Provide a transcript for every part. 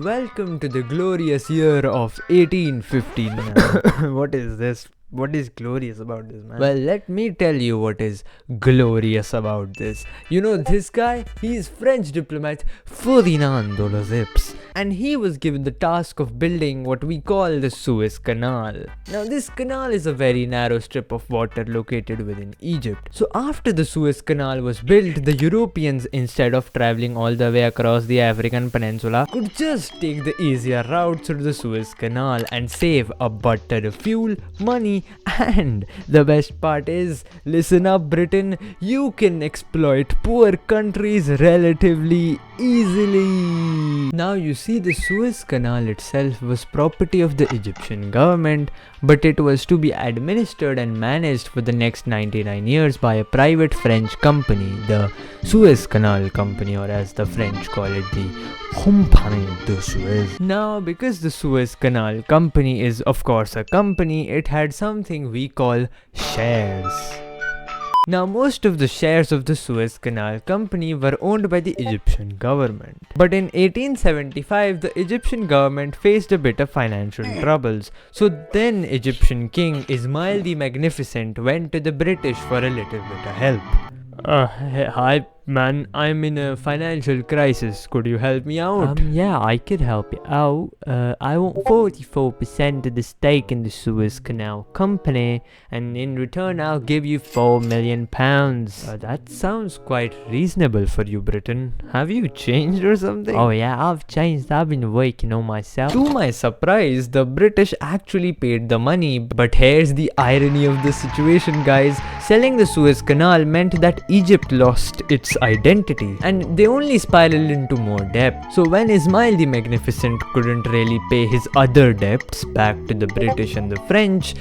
Welcome to the glorious year of 1859. What is this? What is glorious about this, man? Well, let me tell you what is glorious about this. You know this guy? He is French diplomat Ferdinand de Lesseps, and he was given the task of building what we call the Suez Canal. Now, this canal is a very narrow strip of water located within Egypt. So, after the Suez Canal was built, the Europeans, instead of traveling all the way across the African peninsula, could just take the easier route through the Suez Canal and save a butt ton of fuel, money, and the best part is, listen up Britain, you can exploit poor countries relatively easily. Now you see, the Suez Canal itself was property of the Egyptian government, but it was to be administered and managed for the next 99 years by a private French company, the Suez Canal Company, or as the French call it, the Compagnie de Suez. Now, because the Suez Canal Company is of course a company, it had something we call shares. Now, most of the shares of the Suez Canal Company were owned by the Egyptian government. But in 1875, the Egyptian government faced a bit of financial troubles. So then Egyptian King Ismail the Magnificent went to the British for a little bit of help. Hi man, I'm in a financial crisis. Could you help me out? Yeah, I could help you out. I want 44% of the stake in the Suez Canal Company, and in return I'll give you £4 million. That sounds quite reasonable for you, Britain. Have you changed or something? Oh yeah, I've changed. I've been working on myself. To my surprise, the British actually paid the money. But here's the irony of the situation, guys. Selling the Suez Canal meant that Egypt lost its identity, and they only spiraled into more debt. So when Ismail the Magnificent couldn't really pay his other debts back to the British and the French,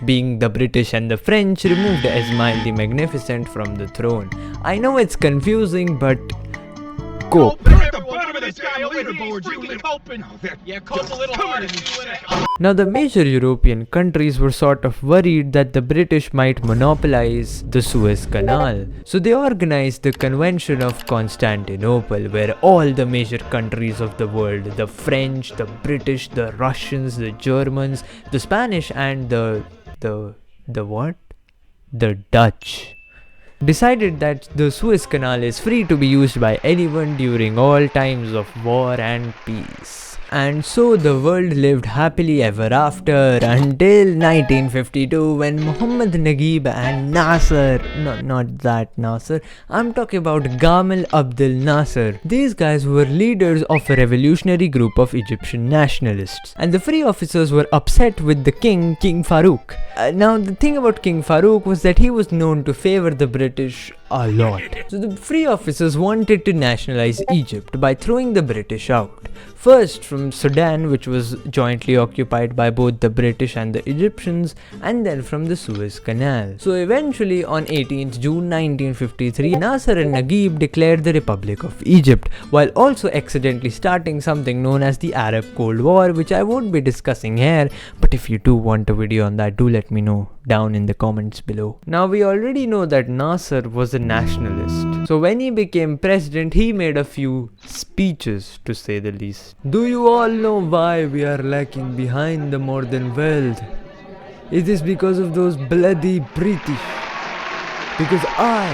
being the British and the French, removed Ismail the Magnificent from the throne. I know it's confusing, but cope. Now, the major European countries were sort of worried that the British might monopolize the Suez Canal. So they organized the Convention of Constantinople, where all the major countries of the world, the French, the British, the Russians, the Germans, the Spanish, and the Dutch, decided that the Suez Canal is free to be used by anyone during all times of war and peace. And so the world lived happily ever after until 1952, when Muhammad Naguib and Nasser, not that Nasser, I'm talking about Gamal Abdel Nasser. These guys were leaders of a revolutionary group of Egyptian nationalists, and the free officers were upset with the King Farouk. Now the thing about King Farouk was that he was known to favor the British a lot. So the free officers wanted to nationalize Egypt by throwing the British out. First from Sudan, which was jointly occupied by both the British and the Egyptians, and then from the Suez Canal. So eventually on 18th June 1953, Nasser and Naguib declared the Republic of Egypt, while also accidentally starting something known as the Arab Cold War, which I won't be discussing here, but if you do want a video on that, do let me know down in the comments below. Now, we already know that Nasser was a nationalist. So when he became president, he made a few speeches, to say the least. Do you all know why we are lacking behind the modern world? It is because of those bloody British. Because I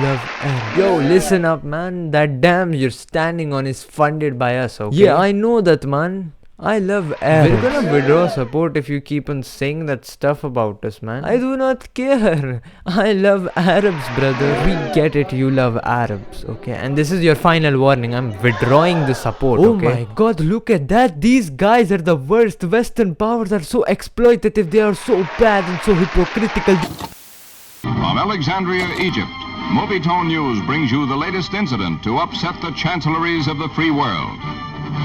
love Arabs. Yo, listen up, man. That dam you're standing on is funded by us, okay? Yeah, I know that, man. I love Arabs. We're gonna withdraw support if you keep on saying that stuff about us, man. I do not care. I love Arabs, brother. We get it, you love Arabs, okay? And this is your final warning. I'm withdrawing the support, okay? Oh my god, look at that. These guys are the worst. Western powers are so exploitative. They are so bad and so hypocritical. From Alexandria, Egypt, Movietone News brings you the latest incident to upset the chancelleries of the free world.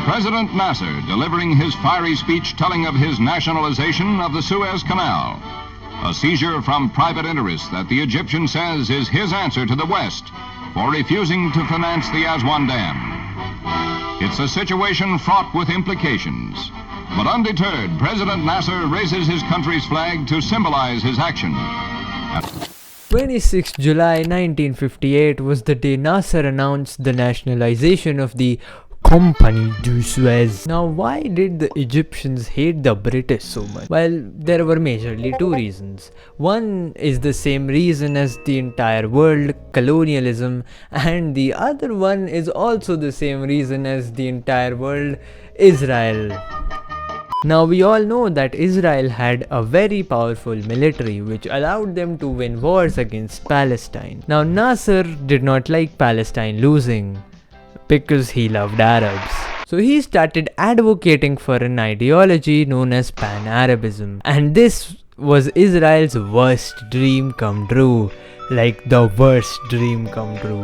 President Nasser delivering his fiery speech telling of his nationalization of the Suez Canal. A seizure from private interests that the Egyptian says is his answer to the West for refusing to finance the Aswan Dam. It's a situation fraught with implications. But undeterred, President Nasser raises his country's flag to symbolize his action. 26 July 1958 was the day Nasser announced the nationalization of the Company du Suez. Now, why did the Egyptians hate the British so much? Well, there were majorly two reasons. One is the same reason as the entire world, colonialism, and the other one is also the same reason as the entire world, Israel. Now we all know that Israel had a very powerful military which allowed them to win wars against Palestine. Now Nasser did not like Palestine losing because he loved Arabs. So he started advocating for an ideology known as Pan-Arabism, and this was Israel's worst dream come true. Like the worst dream come true.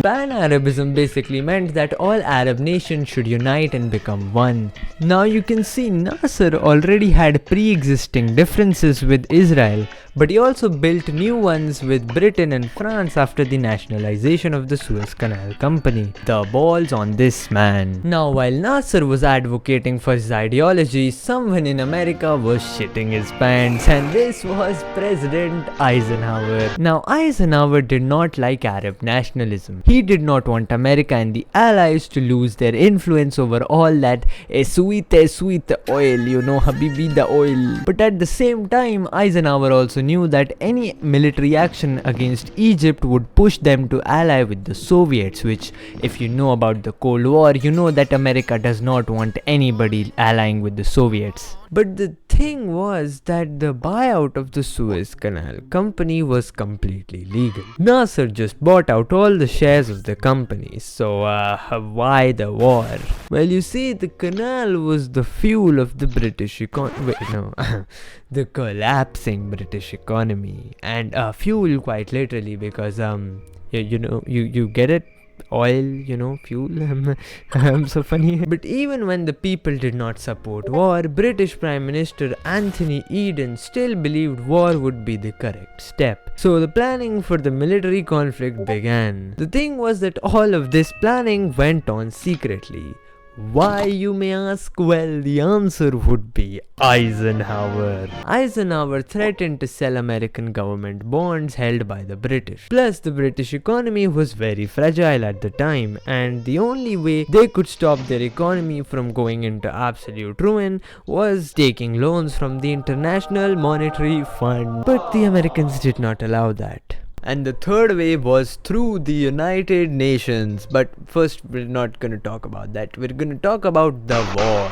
Pan-Arabism basically meant that all Arab nations should unite and become one. Now you can see Nasser already had pre-existing differences with Israel, but he also built new ones with Britain and France after the nationalization of the Suez Canal Company. The balls on this man. Now while Nasser was advocating for his ideology, someone in America was shitting his pants, and this was President Eisenhower. Now Eisenhower did not like Arab nationalism. He did not want America and the Allies to lose their influence over all that sweet oil, you know, Habibi, the oil. But at the same time, Eisenhower also knew that any military action against Egypt would push them to ally with the Soviets, which, if you know about the Cold War, you know that America does not want anybody allying with the Soviets. But the thing was that the buyout of the Suez Canal Company was completely legal. Nasser just bought out all the shares of the company, so why the war? Well, you see, the canal was the fuel of the British economy. The collapsing British economy. And fuel quite literally because, you get it? Oil, fuel. I'm so funny. But even when the people did not support war, British Prime Minister Anthony Eden still believed war would be the correct step. So the planning for the military conflict began. The thing was that all of this planning went on secretly. Why, you may ask? Well, the answer would be Eisenhower. Eisenhower threatened to sell American government bonds held by the British. Plus, the British economy was very fragile at the time, and the only way they could stop their economy from going into absolute ruin was taking loans from the International Monetary Fund. But the Americans did not allow that. And the third way was through the United Nations. But first, we're not going to talk about that. We're going to talk about the war.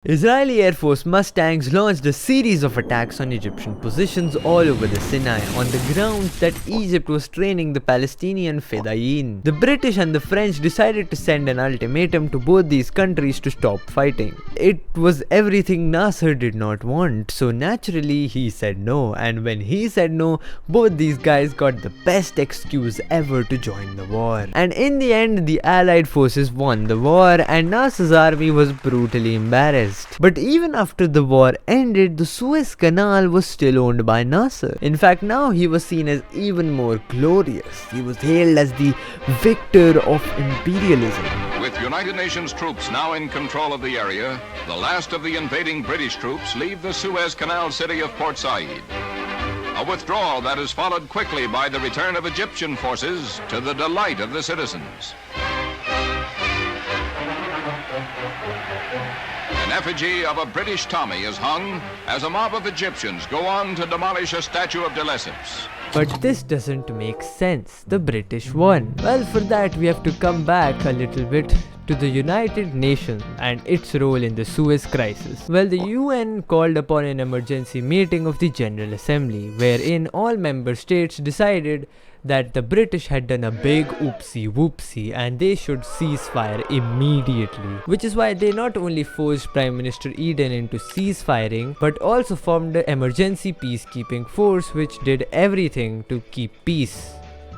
Israeli Air Force Mustangs launched a series of attacks on Egyptian positions all over the Sinai on the grounds that Egypt was training the Palestinian Fedayeen. The British and the French decided to send an ultimatum to both these countries to stop fighting. It was everything Nasser did not want, so naturally he said no, and when he said no, both these guys got the best excuse ever to join the war. And in the end, the Allied forces won the war and Nasser's army was brutally embarrassed. But even after the war ended, the Suez Canal was still owned by Nasser. In fact, now he was seen as even more glorious. He was hailed as the victor of imperialism. With United Nations troops now in control of the area, the last of the invading British troops leave the Suez Canal city of Port Said. A withdrawal that is followed quickly by the return of Egyptian forces to the delight of the citizens. An effigy of a British Tommy is hung as a mob of Egyptians go on to demolish a statue of De Lesseps. But this doesn't make sense. The British won. Well, for that we have to come back a little bit to the United Nations and its role in the Suez Crisis. Well, the UN called upon an emergency meeting of the General Assembly, wherein all member states decided that the British had done a big oopsie whoopsie and they should cease fire immediately. Which is why they not only forced Prime Minister Eden into ceasefiring, but also formed an emergency peacekeeping force which did everything to keep peace.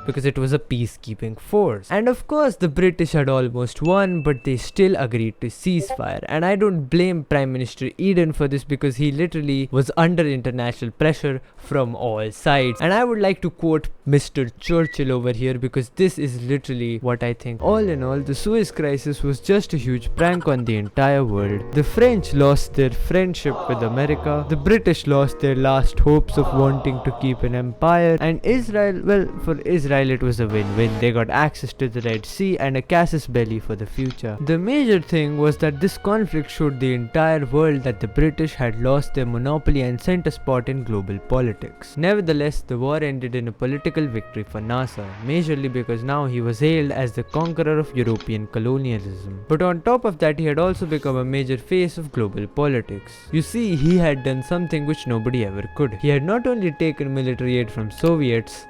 Because it was a peacekeeping force. And of course the British had almost won, but they still agreed to ceasefire. And I don't blame Prime Minister Eden for this because he literally was under international pressure from all sides. And I would like to quote Mr. Churchill over here because this is literally what I think. All in all, the Suez Crisis was just a huge prank on the entire world. The French lost their friendship with America. The British lost their last hopes of wanting to keep an empire. And Israel, well, for Israel Israel it was a win-win. They got access to the Red Sea and a casus belli for the future. The major thing was that this conflict showed the entire world that the British had lost their monopoly and center spot in global politics. Nevertheless, the war ended in a political victory for Nasser, majorly because now he was hailed as the conqueror of European colonialism. But on top of that, he had also become a major face of global politics. You see, he had done something which nobody ever could. He had not only taken military aid from Soviets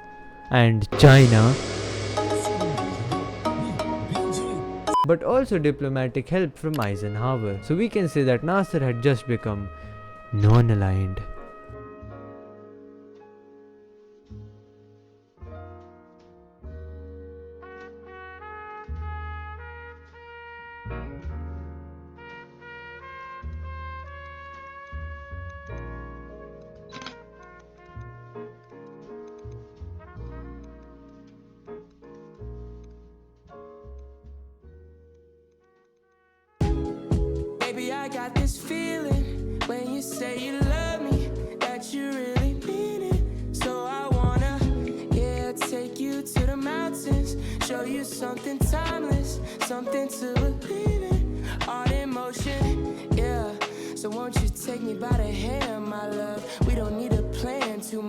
and China, but also diplomatic help from Eisenhower. So we can say that Nasser had just become non-aligned. Baby, I got this feeling when you say you love me, that you really mean it. So I wanna, yeah, take you to the mountains, show you something timeless, something to believe in, art in motion, yeah. So won't you take me by the hand, my love? We don't need a plan to